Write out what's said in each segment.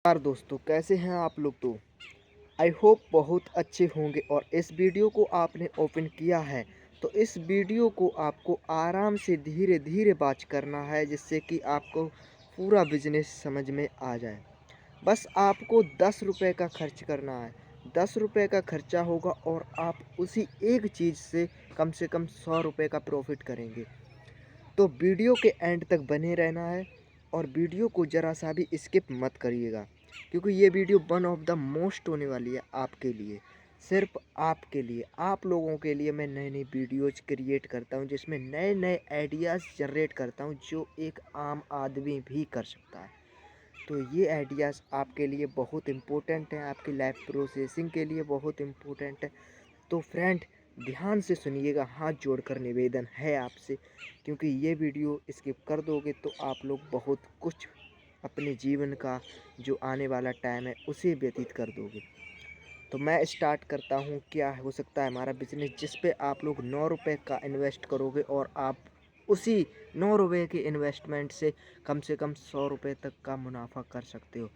नमस्कार दोस्तों, कैसे हैं आप लोग। तो आई होप बहुत अच्छे होंगे। और इस वीडियो को आपने ओपन किया है तो इस वीडियो को आपको आराम से धीरे धीरे वॉच करना है, जिससे कि आपको पूरा बिजनेस समझ में आ जाए। बस आपको 10 रुपये का खर्च करना है। 10 रुपये का खर्चा होगा और आप उसी एक चीज़ से कम 100 रुपये का प्रॉफिट करेंगे। तो वीडियो के एंड तक बने रहना है और वीडियो को ज़रा सा भी स्किप मत करिएगा, क्योंकि ये video one of the most होने वाली है आपके लिए। सिर्फ आपके लिए, आप लोगों के लिए मैं नई नई वीडियोज़ क्रिएट करता हूँ, जिसमें नए नए आइडियाज़ जनरेट करता हूँ जो एक आम आदमी भी कर सकता है। तो ये आइडियाज़ आपके लिए बहुत इम्पोर्टेंट हैं, आपकी लाइफ प्रोसेसिंग के लिए बहुत इम्पोर्टेंट है। तो फ्रेंड, ध्यान से सुनिएगा, हाथ जोड़कर निवेदन है आपसे, क्योंकि ये वीडियो स्किप कर दोगे तो आप लोग बहुत कुछ अपने जीवन का जो आने वाला टाइम है उसे व्यतीत कर दोगे। तो मैं स्टार्ट करता हूँ। क्या हो सकता है हमारा बिजनेस जिस पे आप लोग 9 रुपये का इन्वेस्ट करोगे और आप उसी 9 रुपये के इन्वेस्टमेंट से कम 100 रुपये तक का मुनाफा कर सकते हो।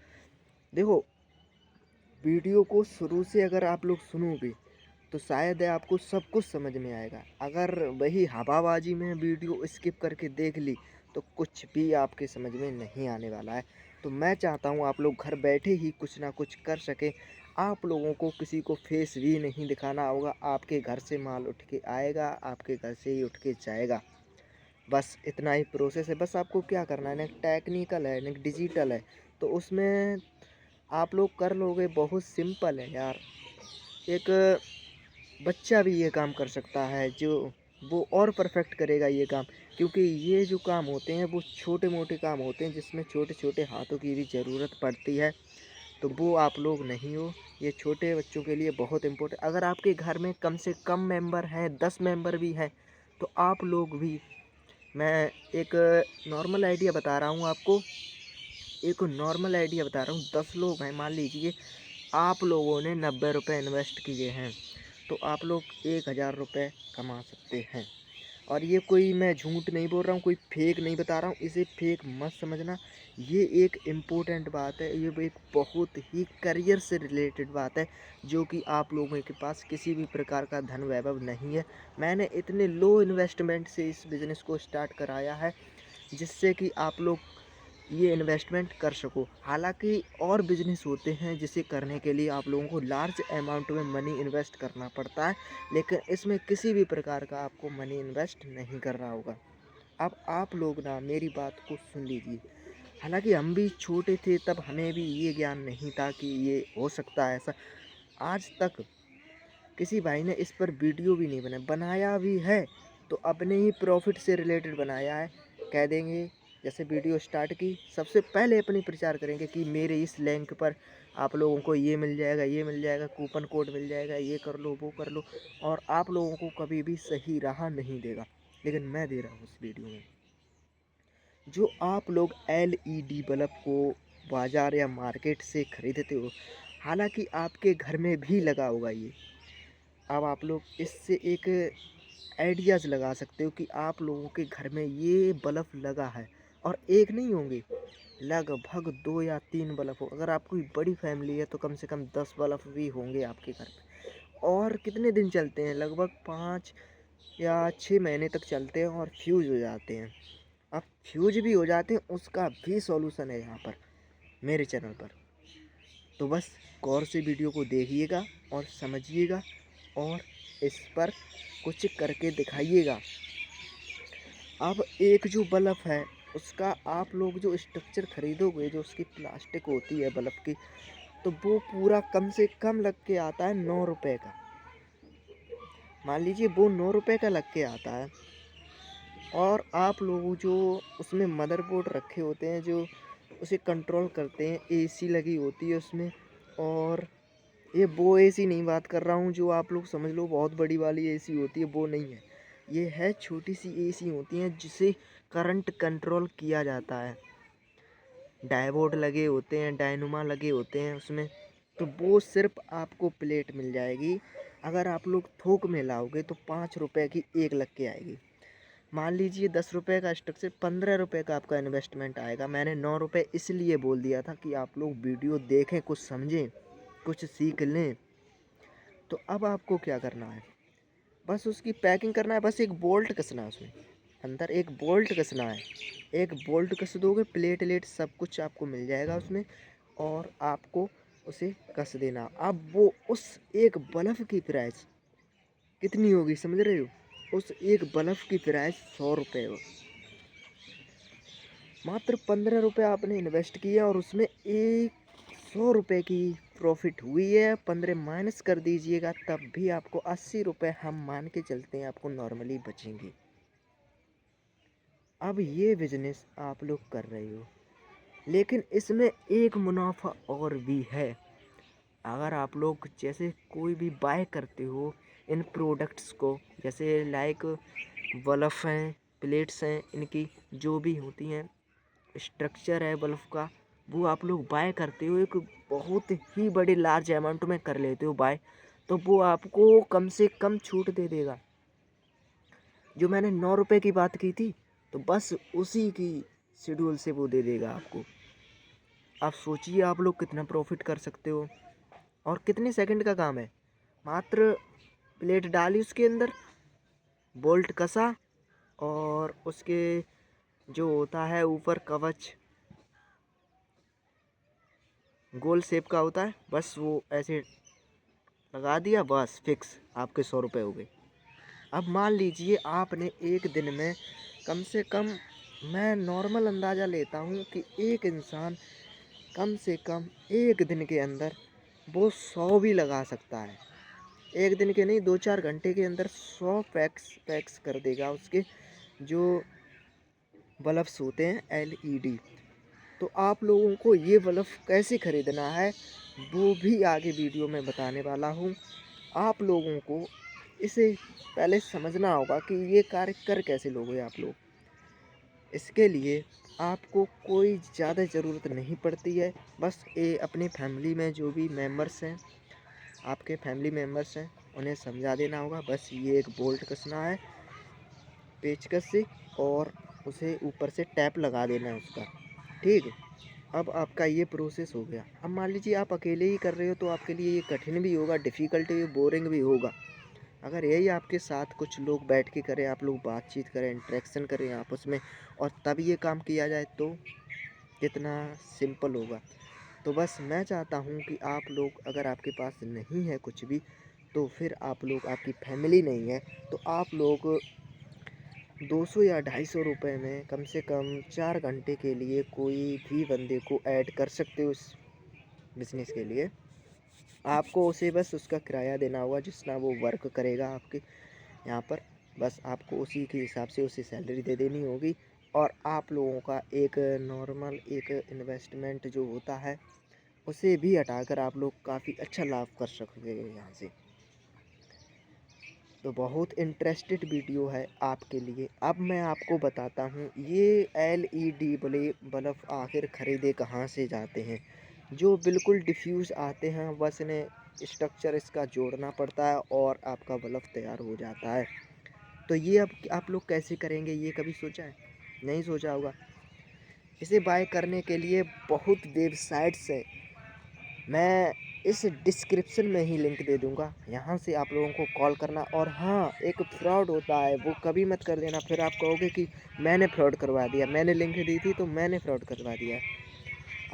देखो, वीडियो को शुरू से अगर आप लोग सुनोगे तो शायद आपको सब कुछ समझ में आएगा। अगर वही हवाबाजी में वीडियो स्किप करके देख ली तो कुछ भी आपके समझ में नहीं आने वाला है। तो मैं चाहता हूँ आप लोग घर बैठे ही कुछ ना कुछ कर सकें। आप लोगों को किसी को फेस भी नहीं दिखाना होगा, आपके घर से माल उठ के आएगा, आपके घर से ही उठ के जाएगा। बस इतना ही प्रोसेस है। बस आपको क्या करना है, ना टेक्निकल है ना डिजिटल है, तो उसमें आप लोग कर लोगे। बहुत सिंपल है यार। एक बच्चा भी ये काम कर सकता है, जो वो और परफेक्ट करेगा ये काम, क्योंकि ये जो काम होते हैं वो छोटे मोटे काम होते हैं जिसमें छोटे छोटे हाथों की भी ज़रूरत पड़ती है। तो वो आप लोग नहीं हो। ये छोटे बच्चों के लिए बहुत इम्पोर्टेंट। अगर आपके घर में कम से कम मेंबर हैं, 10 मेंबर भी हैं, तो आप लोग भी, मैं एक नॉर्मल आइडिया बता रहा हूँ आपको, एक नॉर्मल आइडिया बता रहा हूँ। 10 लोग हैं, मान लीजिए आप लोगों ने 90 रुपये इन्वेस्ट किए हैं, तो आप लोग 1000 रुपये कमा सकते हैं। और ये कोई मैं झूठ नहीं बोल रहा हूँ, कोई फेक नहीं बता रहा हूँ, इसे फेक मत समझना। ये एक इम्पोर्टेंट बात है, ये एक बहुत ही करियर से रिलेटेड बात है, जो कि आप लोगों के पास किसी भी प्रकार का धन वैभव नहीं है। मैंने इतने लो इन्वेस्टमेंट से इस बिज़नेस को स्टार्ट कराया है, जिससे कि आप लोग ये इन्वेस्टमेंट कर सको। हालांकि और बिजनेस होते हैं जिसे करने के लिए आप लोगों को लार्ज अमाउंट में मनी इन्वेस्ट करना पड़ता है, लेकिन इसमें किसी भी प्रकार का आपको मनी इन्वेस्ट नहीं करना होगा। अब आप लोग ना मेरी बात को सुन लीजिए। हालांकि हम भी छोटे थे तब हमें भी ये ज्ञान नहीं था कि ये हो सकता है ऐसा। आज तक किसी भाई ने इस पर वीडियो भी नहीं बनाया भी है तो अपने ही प्रॉफिट से रिलेटेड बनाया है। कह देंगे, जैसे वीडियो स्टार्ट की, सबसे पहले अपनी प्रचार करेंगे कि मेरे इस लिंक पर आप लोगों को ये मिल जाएगा, ये मिल जाएगा, कूपन कोड मिल जाएगा, ये कर लो, वो कर लो। और आप लोगों को कभी भी सही राह नहीं देगा, लेकिन मैं दे रहा हूँ इस वीडियो में। जो आप लोग एलईडी बल्ब को बाज़ार या मार्केट से ख़रीदते हो, हालांकि आपके घर में भी लगा होगा ये। अब आप लोग इससे एक आइडियाज़ लगा सकते हो कि आप लोगों के घर में ये बल्ब लगा है, और एक नहीं होंगे, लगभग 2 या 3 बल्ब हो। अगर आपकी बड़ी फैमिली है तो कम से कम 10 बल्ब भी होंगे आपके घर में। और कितने दिन चलते हैं, लगभग 5 या 6 महीने तक चलते हैं और फ्यूज़ हो जाते हैं। अब फ्यूज भी हो जाते हैं, उसका भी सॉल्यूशन है यहाँ पर मेरे चैनल पर। तो बस गौर से वीडियो को देखिएगा और समझिएगा, और इस पर कुछ करके दिखाइएगा। अब एक जो बल्ब है उसका आप लोग जो स्ट्रक्चर खरीदोगे, जो उसकी प्लास्टिक होती है बल्ब की, तो वो पूरा कम से कम लग के आता है 9 रुपये का। मान लीजिए वो 9 रुपये का लग के आता है। और आप लोग जो उसमें मदरबोर्ड रखे होते हैं, जो उसे कंट्रोल करते हैं, एसी लगी होती है उसमें। और ये वो एसी नहीं बात कर रहा हूँ जो आप लोग समझ लो बहुत बड़ी वाली एसी होती है, वो नहीं है। ये है छोटी सी एसी होती हैं जिसे करंट कंट्रोल किया जाता है। डायोड लगे होते हैं, डायनुमा लगे होते हैं उसमें। तो वो सिर्फ आपको प्लेट मिल जाएगी। अगर आप लोग थोक में लाओगे तो 5 रुपये की एक लग के आएगी। मान लीजिए 10 रुपये का स्ट्रक्चर 15 रुपये का आपका इन्वेस्टमेंट आएगा। मैंने 9 रुपये इसलिए बोल दिया था कि आप लोग वीडियो देखें, कुछ समझें, कुछ सीख लें। तो अब आपको क्या करना है, बस उसकी पैकिंग करना है, बस एक बोल्ट कसना है उसमें, अंदर एक बोल्ट कसना है। एक बोल्ट कस दोगे, प्लेट लेट सब कुछ आपको मिल जाएगा उसमें, और आपको उसे कस देना। अब वो उस एक बल्ब की प्राइस कितनी होगी समझ रहे हो? उस एक बल्ब की प्राइस 100 रुपये हो। मात्र 15 रुपये आपने इन्वेस्ट किया और उसमें 100 रुपये की प्रॉफिट हुई है। 15 माइनस कर दीजिएगा तब भी आपको 80 रुपये हम मान के चलते हैं आपको नॉर्मली बचेंगे। अब ये बिजनेस आप लोग कर रहे हो, लेकिन इसमें एक मुनाफा और भी है। अगर आप लोग जैसे कोई भी बाय करते हो इन प्रोडक्ट्स को, जैसे लाइक बल्ब हैं, प्लेट्स हैं, इनकी जो भी होती हैं, स्ट्रक्चर है बल्ब का, वो आप लोग बाय करते हो, एक बहुत ही बड़े लार्ज अमाउंट में कर लेते हो बाय, तो वो आपको कम से कम छूट दे देगा। जो मैंने 9 रुपये की बात की थी, तो बस उसी की शेड्यूल से वो दे देगा आपको। आप सोचिए आप लोग कितना प्रॉफिट कर सकते हो। और कितने सेकंड का काम है, मात्र प्लेट डाली उसके अंदर, बोल्ट कसा, और उसके जो होता है ऊपर कवच गोल शेप का होता है, बस वो ऐसे लगा दिया, बस फिक्स आपके 100 रुपये हो गए। अब मान लीजिए आपने एक दिन में कम से कम, मैं नॉर्मल अंदाज़ा लेता हूँ कि एक इंसान कम से कम एक दिन के अंदर वो 100 भी लगा सकता है। एक दिन के नहीं, 2-4 घंटे के अंदर 100 पैक्स कर देगा उसके जो बल्ब्स होते हैं एलईडी। तो आप लोगों को ये बल्ब कैसे ख़रीदना है वो भी आगे वीडियो में बताने वाला हूँ। आप लोगों को इसे पहले समझना होगा कि ये कार्य कर कैसे लोगे आप लोग। इसके लिए आपको कोई ज़्यादा ज़रूरत नहीं पड़ती है। बस ये अपनी फैमिली में जो भी मेंबर्स हैं, आपके फैमिली मेंबर्स हैं, उन्हें समझा देना होगा। बस ये एक बोल्ट कसना है पेचकस से, और उसे ऊपर से टैप लगा देना है उसका, ठीक है। अब आपका ये प्रोसेस हो गया। अब मान लीजिए आप अकेले ही कर रहे हो तो आपके लिए ये कठिन भी होगा, डिफ़िकल्ट भी, बोरिंग भी होगा। अगर यही आपके साथ कुछ लोग बैठ के करें, आप लोग बातचीत करें, इंटरेक्शन करें आपस में, और तब ये काम किया जाए तो कितना सिंपल होगा। तो बस मैं चाहता हूँ कि आप लोग, अगर आपके पास नहीं है कुछ भी, तो फिर आप लोग, आपकी फैमिली नहीं है, तो आप लोग 200 या 250 रुपये में कम से कम 4 घंटे के लिए कोई भी बंदे को ऐड कर सकते हो इस बिज़नेस के लिए। आपको उसे बस उसका किराया देना होगा, जितना वो वर्क करेगा आपके यहाँ पर, बस आपको उसी के हिसाब से उसे सैलरी दे देनी होगी। और आप लोगों का एक नॉर्मल एक इन्वेस्टमेंट जो होता है, उसे भी हटाकर आप लोग काफ़ी अच्छा लाभ कर सकते हो यहाँ से। तो बहुत इंटरेस्टेड वीडियो है आपके लिए। अब मैं आपको बताता हूँ ये एलईडी बल्ब आखिर ख़रीदे कहाँ से जाते हैं। जो बिल्कुल डिफ्यूज़ आते हैं, बस इन्हें स्ट्रक्चर इसका जोड़ना पड़ता है और आपका बल्ब तैयार हो जाता है। तो ये अब आप लोग कैसे करेंगे, ये कभी सोचा है? नहीं सोचा होगा। इसे बाय करने के लिए बहुत वेबसाइट्स हैं, मैं इस डिस्क्रिप्शन में ही लिंक दे दूंगा, यहाँ से आप लोगों को कॉल करना। और हाँ, एक फ्रॉड होता है, वो कभी मत कर देना, फिर आप कहोगे कि मैंने फ्रॉड करवा दिया, मैंने लिंक दी थी तो मैंने फ्रॉड करवा दिया।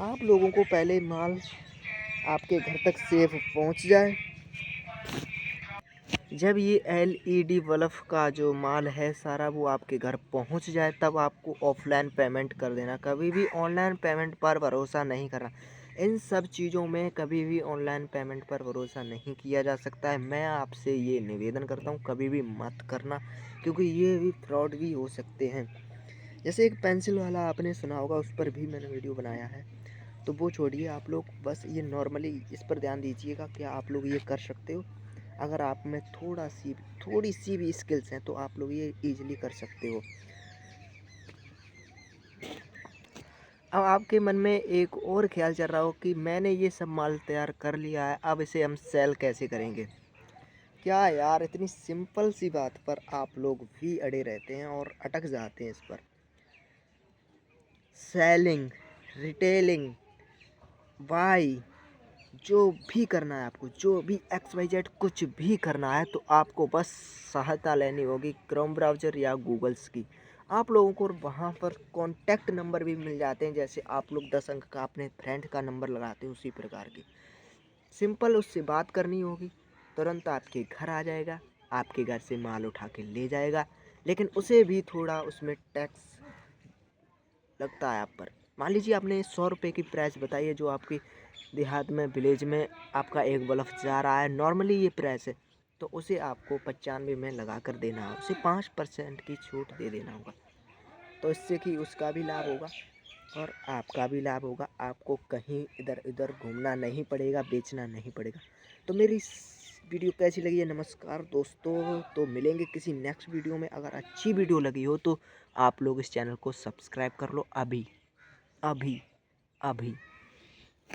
आप लोगों को पहले माल आपके घर तक सेफ पहुँच जाए। जब ये एलईडी बल्ब का जो माल है सारा वो आपके घर पहुंच जाए, तब आपको ऑफलाइन पेमेंट कर देना। कभी भी ऑनलाइन पेमेंट पर भरोसा नहीं करना। इन सब चीज़ों में कभी भी ऑनलाइन पेमेंट पर भरोसा नहीं किया जा सकता है। मैं आपसे ये निवेदन करता हूँ, कभी भी मत करना, क्योंकि ये भी फ्रॉड भी हो सकते हैं। जैसे एक पेंसिल वाला आपने सुना होगा, उस पर भी मैंने वीडियो बनाया है, तो वो छोड़िए। आप लोग बस ये नॉर्मली इस पर ध्यान दीजिएगा, क्या आप लोग ये कर सकते हो। अगर आप में थोड़ी सी भी स्किल्स हैं तो आप लोग ये इजीली कर सकते हो। अब आपके मन में एक और ख्याल चल रहा हो कि मैंने ये सब माल तैयार कर लिया है, अब इसे हम सेल कैसे करेंगे। क्या यार, इतनी सिंपल सी बात पर आप लोग भी अड़े रहते हैं और अटक जाते हैं इस पर। सेलिंग, रिटेलिंग, बाई, जो भी करना है आपको, जो भी एक्स वाई जेड कुछ भी करना है तो आपको बस सहायता लेनी होगी क्रोम ब्राउज़र या गूगल्स की। आप लोगों को वहाँ पर कॉन्टैक्ट नंबर भी मिल जाते हैं, जैसे आप लोग 10 अंक का अपने फ्रेंड का नंबर लगाते हैं उसी प्रकार की। सिंपल उससे बात करनी होगी, तुरंत आपके घर आ जाएगा, आपके घर से माल उठा के ले जाएगा। लेकिन उसे भी थोड़ा उसमें टैक्स लगता है आप पर। मान लीजिए आपने 100 रुपये की प्राइस बताई है, जो आपकी देहात में विलेज में आपका एक बल्ब जा रहा है, नॉर्मली ये प्राइस है, तो उसे आपको 95 में लगा कर देना है, उसे 5% की छूट दे देना होगा। तो इससे कि उसका भी लाभ होगा और आपका भी लाभ होगा। आपको कहीं इधर उधर घूमना नहीं पड़ेगा, बेचना नहीं पड़ेगा। तो मेरी वीडियो कैसी लगी है? नमस्कार दोस्तों, तो मिलेंगे किसी नेक्स्ट वीडियो में। अगर अच्छी वीडियो लगी हो तो आप लोग इस चैनल को सब्सक्राइब कर लो अभी अभी अभी।